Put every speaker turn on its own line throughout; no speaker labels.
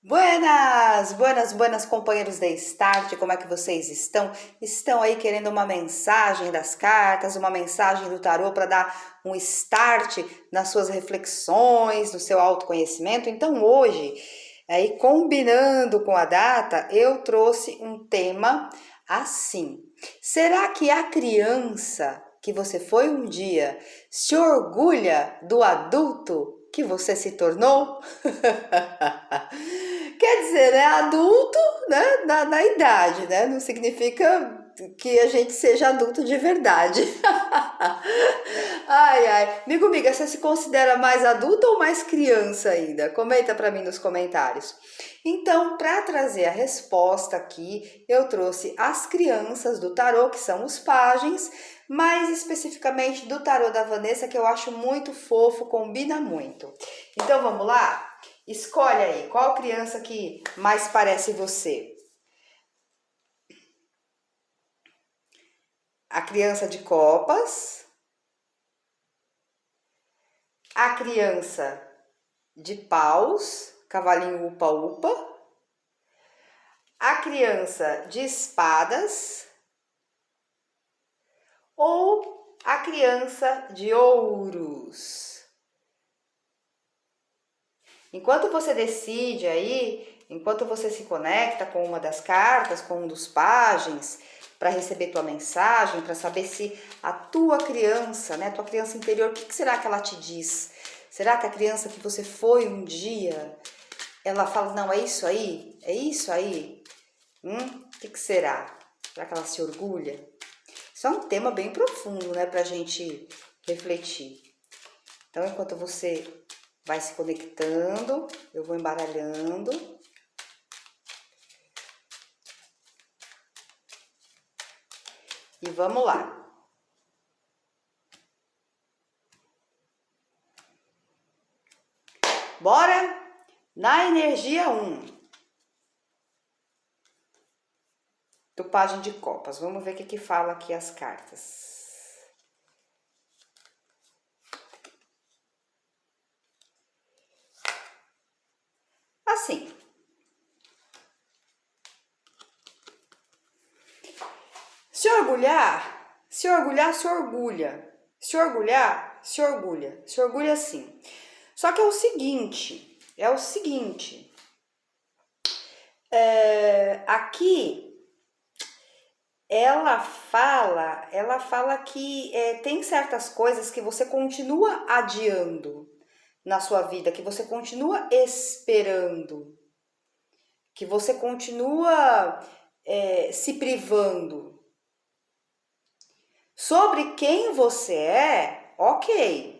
Buenas, buenas, buenas, companheiros da Start, como é que vocês estão? Estão aí querendo uma mensagem das cartas, uma mensagem do tarô para dar um start nas suas reflexões, no seu autoconhecimento? Então hoje, aí combinando com a data, eu trouxe um tema assim: será que a criança que você foi um dia se orgulha do adulto que você se tornou? Quer dizer, né, adulto, né, na idade, né, não significa que a gente seja adulto de verdade. Ai, ai. Amigo, amiga, você se considera mais adulto ou mais criança ainda? Comenta pra mim nos comentários. Então, para trazer a resposta aqui, eu trouxe as crianças do tarô, que são os pajens, mais especificamente do tarô da Vanessa, que eu acho muito fofo, combina muito. Então, vamos lá? Escolhe aí, qual criança que mais parece você? A criança de copas, a criança de paus, cavalinho upa-upa, a criança de espadas ou a criança de ouros. Enquanto você decide aí, enquanto você se conecta com uma das cartas, com um dos pajens, para receber tua mensagem, para saber se a tua criança, né, tua criança interior, o que será que ela te diz? Será que a criança que você foi um dia, ela fala, não, é isso aí? É isso aí? O que será? Será que ela se orgulha? Isso é um tema bem profundo, né, pra gente refletir. Então, enquanto você vai se conectando, eu vou embaralhando. E vamos lá. Bora? Na energia 1. Do Pajem de Copas. Vamos ver o que fala aqui as cartas. Assim. Se orgulhar, se orgulhar, se orgulha. Se orgulhar, se orgulha. Se orgulha sim. Só que é o seguinte, aqui ela fala que tem certas coisas que você continua adiando na sua vida, que você continua esperando, que você continua se privando. Sobre quem você é, ok.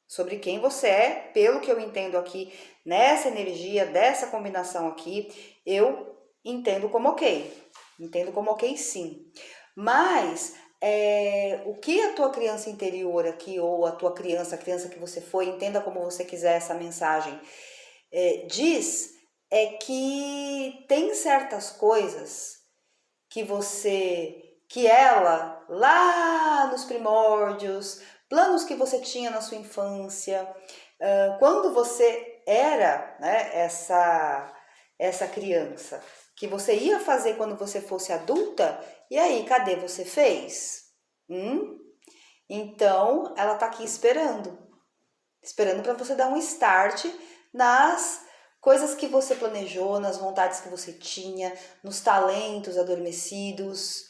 Sobre quem você é, pelo que eu entendo aqui, nessa energia, dessa combinação aqui, eu entendo como ok. Entendo como ok, sim. Mas o que a tua criança interior aqui, ou a tua criança, a criança que você foi, entenda como você quiser essa mensagem, diz que tem certas coisas que ela, lá nos primórdios, planos que você tinha na sua infância, quando você era, né, essa criança, que você ia fazer quando você fosse adulta, e aí, cadê você fez? Então, ela tá aqui esperando para você dar um start nas coisas que você planejou, nas vontades que você tinha, nos talentos adormecidos.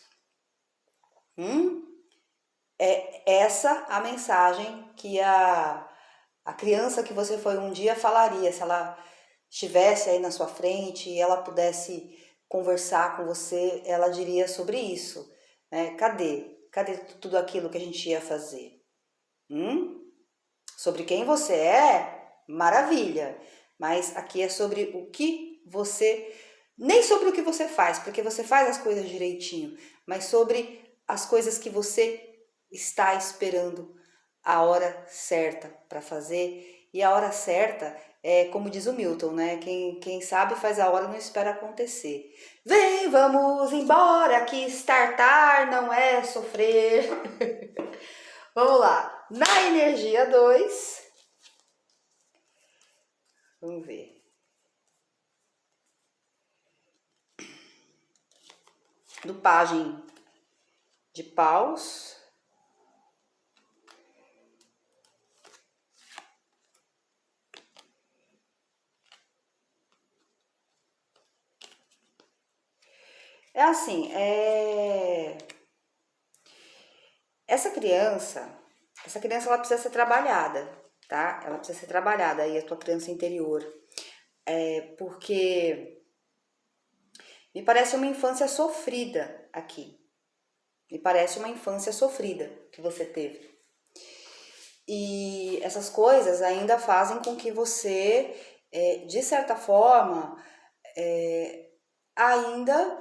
É essa a mensagem que a criança que você foi um dia falaria, se ela estivesse aí na sua frente e ela pudesse conversar com você, ela diria sobre isso, né? Cadê tudo aquilo que a gente ia fazer? Sobre quem você é, maravilha, mas aqui é sobre o que você, nem sobre o que você faz, porque você faz as coisas direitinho, mas sobre as coisas que você está esperando a hora certa para fazer. E a hora certa é como diz o Milton, né? Quem sabe faz a hora e não espera acontecer. Vem, vamos embora, que startar não é sofrer. Vamos lá. Na energia 2, vamos ver. do pajem de paus. É assim, essa criança ela precisa ser trabalhada, tá? Ela precisa ser trabalhada aí, a tua criança interior. Porque me parece uma infância sofrida aqui. Me parece uma infância sofrida que você teve. E essas coisas ainda fazem com que você, de certa forma, ainda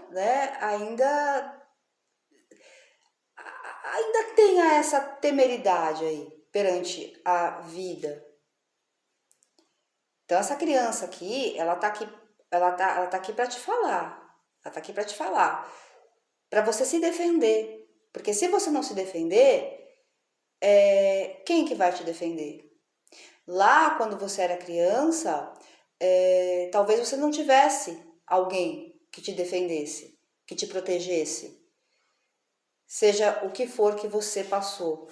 tenha essa temeridade aí perante a vida. Então essa criança aqui, ela tá aqui para te falar. Ela tá aqui para te falar, para você se defender. Porque se você não se defender, quem que vai te defender? Lá, quando você era criança, talvez você não tivesse alguém que te defendesse, que te protegesse, seja o que for que você passou.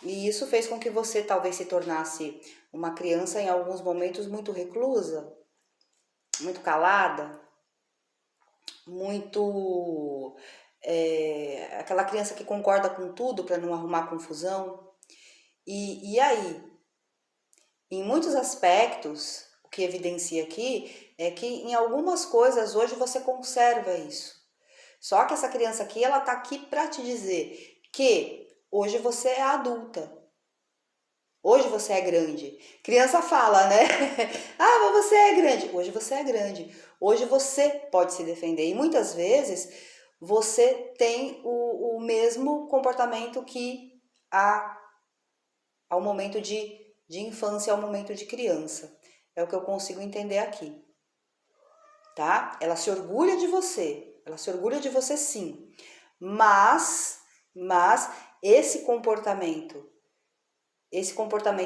E isso fez com que você talvez se tornasse uma criança em alguns momentos muito reclusa, muito calada, muito aquela criança que concorda com tudo para não arrumar confusão. E aí, em muitos aspectos, o que evidencia aqui é que em algumas coisas hoje você conserva isso. Só que essa criança aqui, ela tá aqui para te dizer que hoje você é adulta. Hoje você é grande. Criança fala, né? Ah, mas você é grande. Hoje você é grande. Hoje você pode se defender. E muitas vezes você tem o mesmo comportamento que ao momento de infância, ao momento de criança. É o que eu consigo entender aqui. Tá? Ela se orgulha de você. Ela se orgulha de você sim. Mas esse comportamento,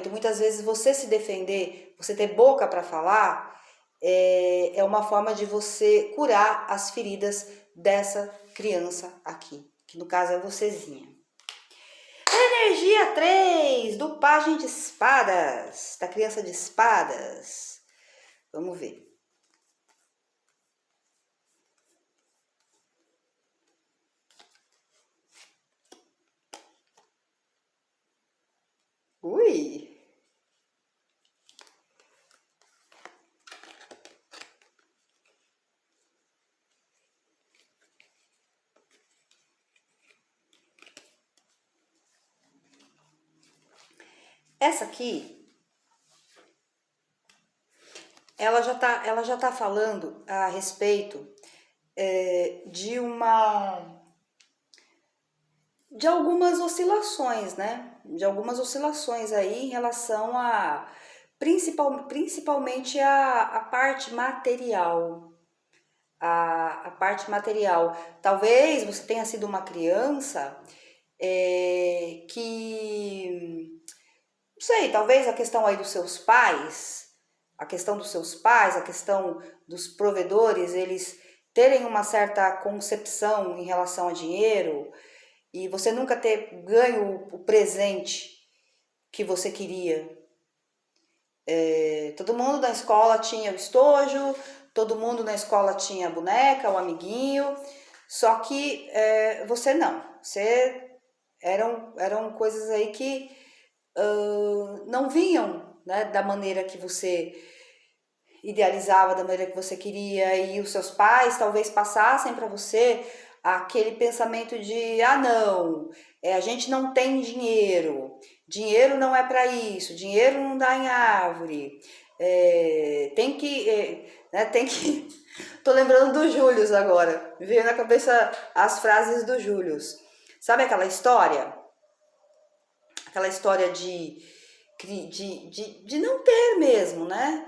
muitas vezes você se defender, você ter boca para falar, é uma forma de você curar as feridas dessa criança aqui, que no caso é vocêzinha. Energia 3, do pajem de espadas, da criança de espadas. Vamos ver. Ui! Essa aqui, ela já tá falando a respeito de algumas oscilações, né? De algumas oscilações aí em relação a principalmente a parte material. A parte material. Talvez você tenha sido uma criança que, não sei, talvez a questão aí dos seus pais, a questão dos provedores, eles terem uma certa concepção em relação a dinheiro e você nunca ter ganho o presente que você queria. Todo mundo na escola tinha o estojo, todo mundo na escola tinha a boneca, o amiguinho, só que você não. Eram coisas aí que não vinham, né, da maneira que você idealizava, da maneira que você queria, e os seus pais talvez passassem para você aquele pensamento de não, a gente não tem dinheiro, dinheiro não é para isso, dinheiro não dá em árvore, tem que, tô lembrando do Július agora, me veio na cabeça as frases do Július, sabe aquela história de não ter mesmo, né?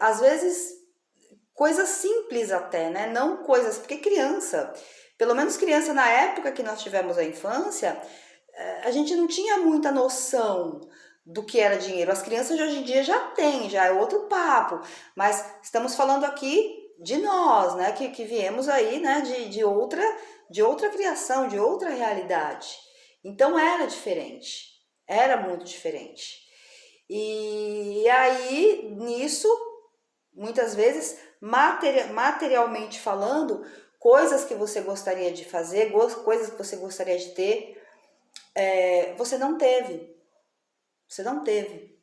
Às vezes coisas simples até, né? Não coisas, porque criança, pelo menos criança na época que nós tivemos a infância, a gente não tinha muita noção do que era dinheiro. As crianças de hoje em dia já têm, já é outro papo, mas estamos falando aqui de nós, né? Que viemos aí, né? De outra criação, de outra realidade. Então era diferente, era muito diferente. E aí, nisso, muitas vezes, materialmente falando, coisas que você gostaria de fazer, coisas que você gostaria de ter, você não teve. Você não teve.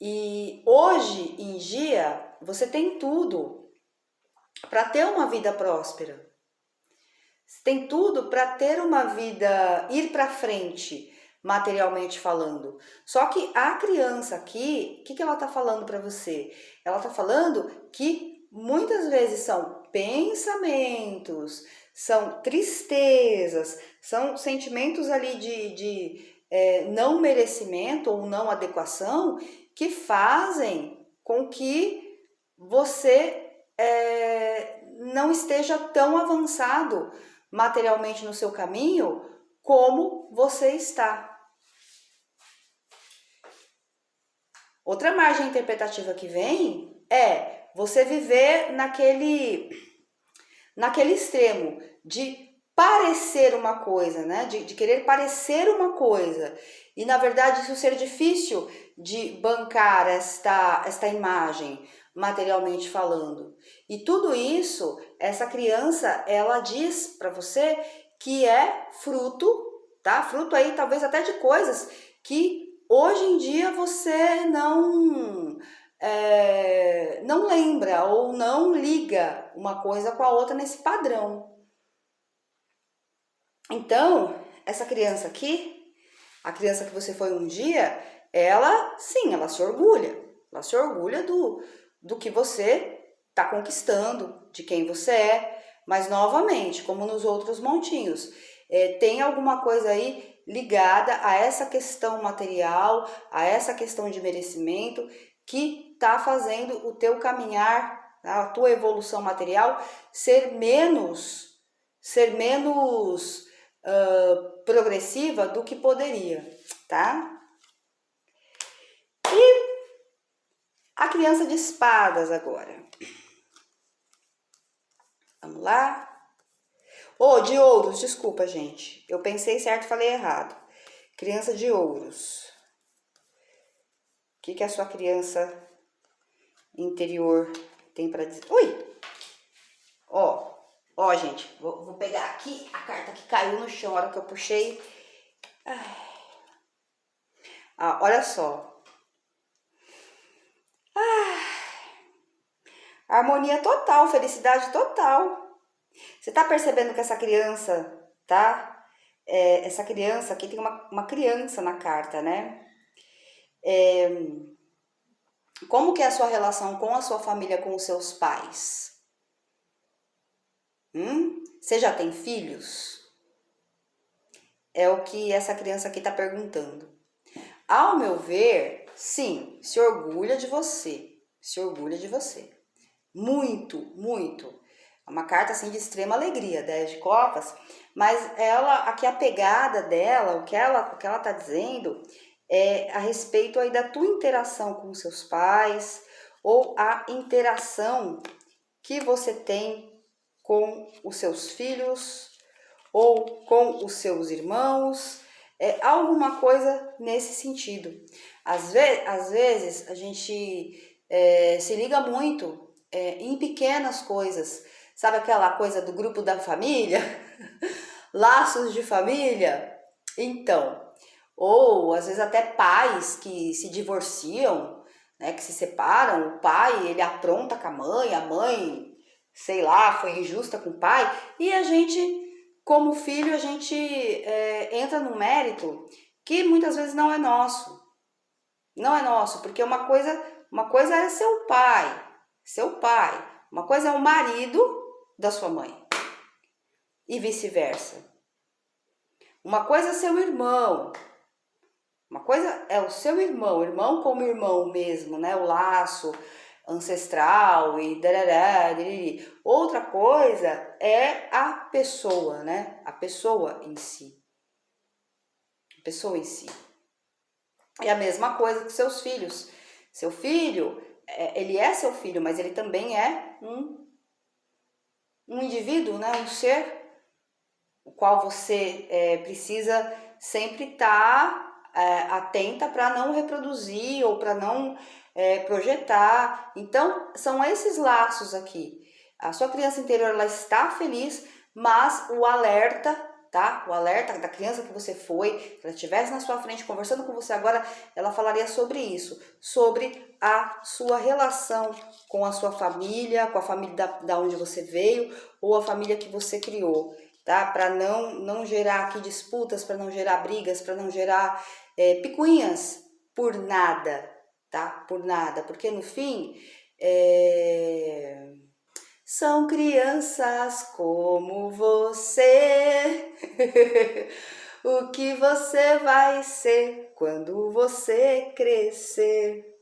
E hoje em dia, você tem tudo para ter uma vida próspera. Você tem tudo para ter uma vida, ir para frente, materialmente falando. Só que a criança aqui, o que ela tá falando para você? Ela tá falando que muitas vezes são pensamentos, são tristezas, são sentimentos ali de não merecimento ou não adequação que fazem com que você não esteja tão avançado materialmente no seu caminho como você está. Outra margem interpretativa que vem é você viver naquele extremo de parecer uma coisa, né? De querer parecer uma coisa. E na verdade isso ser difícil de bancar esta imagem, materialmente falando. E tudo isso, essa criança, ela diz para você que é fruto, tá? Fruto aí talvez até de coisas que hoje em dia você não lembra ou não liga uma coisa com a outra nesse padrão. Então, essa criança aqui, a criança que você foi um dia, ela, sim, ela se orgulha. Ela se orgulha do que você está conquistando, de quem você é. Mas, novamente, como nos outros montinhos, tem alguma coisa aí ligada a essa questão material, a essa questão de merecimento, que está fazendo o teu caminhar, a tua evolução material ser menos progressiva do que poderia, tá? E a criança de espadas agora. Vamos lá? De ouros, desculpa, gente. Eu pensei certo, falei errado. Criança de ouros. O que a sua criança interior tem para dizer? Ui! Ó, gente, vou pegar aqui a carta que caiu no chão, a hora que eu puxei. Olha só. Harmonia total, felicidade total. Você tá percebendo que essa criança, tá? Essa criança aqui tem uma criança na carta, né? Como que é a sua relação com a sua família, com os seus pais? Você já tem filhos? É o que essa criança aqui tá perguntando. Ao meu ver, sim, se orgulha de você. Se orgulha de você. Muito, muito. É uma carta assim de extrema alegria, 10 de copas, mas ela, aqui a pegada dela, o que ela tá dizendo é a respeito aí da tua interação com seus pais ou a interação que você tem com os seus filhos ou com os seus irmãos, alguma coisa nesse sentido. Às vezes a gente se liga muito em pequenas coisas, sabe aquela coisa do grupo da família? Laços de família? Então, ou às vezes até pais que se divorciam, né, que se separam, o pai ele apronta com a mãe, sei lá, foi injusta com o pai, e a gente, como filho, a gente entra num mérito que muitas vezes não é nosso. Não é nosso, porque uma coisa é seu pai, uma coisa é o marido da sua mãe e vice-versa. Uma coisa é seu irmão, uma coisa é o seu irmão como irmão mesmo, né? O laço ancestral e darará. Outra coisa é a pessoa, né? A pessoa em si. É a mesma coisa que seus filhos. Seu filho ele é seu filho, mas ele também é um indivíduo, né? Um ser, o qual você precisa sempre estar atenta para não reproduzir ou para não projetar. Então, são esses laços aqui. A sua criança interior, ela está feliz, mas o alerta, tá? O alerta da criança que você foi, se ela estivesse na sua frente conversando com você agora, ela falaria sobre isso, sobre a sua relação com a sua família, com a família da onde você veio ou a família que você criou, tá? Para não gerar aqui disputas, para não gerar brigas, para não gerar picuinhas por nada, tá? Por nada, porque no fim são crianças como você. O que você vai ser quando você crescer?